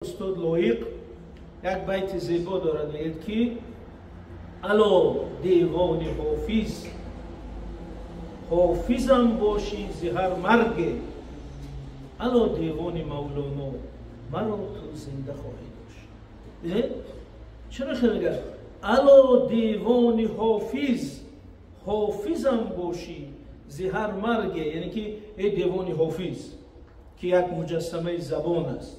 استاد لایق یک بیت زیبا دارد، میگه که الا دیوان حافظ حافظم باشی زهر مرگ، الا دیوان مولانا مرا تو زنده خواهی داشت. چرا خیلی گفت الا دیوان حافظ حافظم باشی زهر مرگ، یعنی که ای دیوان حافظ که یک مجسمه زبان است،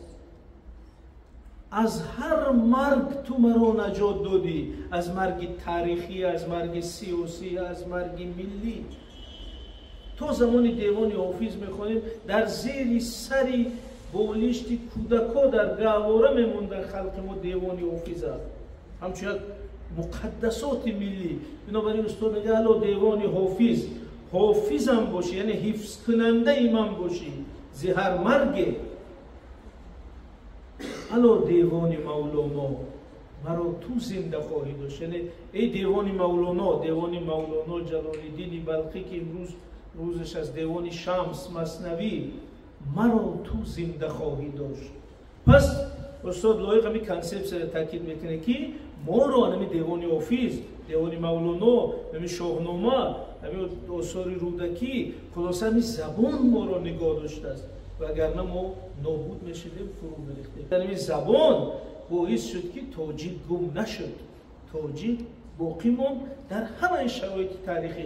از هر مرگ تو مرا نجات دادی، از مرگ تاریخی، از مرگ سیاسی، از مرگ ملی. تو زمان دیوان حافظ میخوانیم در زیر سری بالشت کودکا در گهواره میموند خلق ما دیوان حافظ است، همچون یک مقدسات ملی. بنابراین استاد میگه الا دیوان حافظ حافظم باشی، یعنی حفظ کننده ای من باشی زهر مرگ، الا دیوان مولانا مرا تو زنده خواهی داشت. یعنی ای دیوان مولانا جلال الدین بلخی که امروز روزش از دیوان شمس مثنوی، مرا تو زنده خواهی داشت. پس استاد لایق همی کنسپت را تاکید میکنه که ما رو همی دیوان حافظ، دیوان مولانا، همی شاهنامه، همی آثار رودکی، خلاصه همی زبان ما را نگاه داشته است، وگرنه ما نابود میشدیم، فرو میریختیم. یعنی زبان باعث شد که تاجیک گم نشد، تاجیک باقی ماند در همه شرایط تاریخی.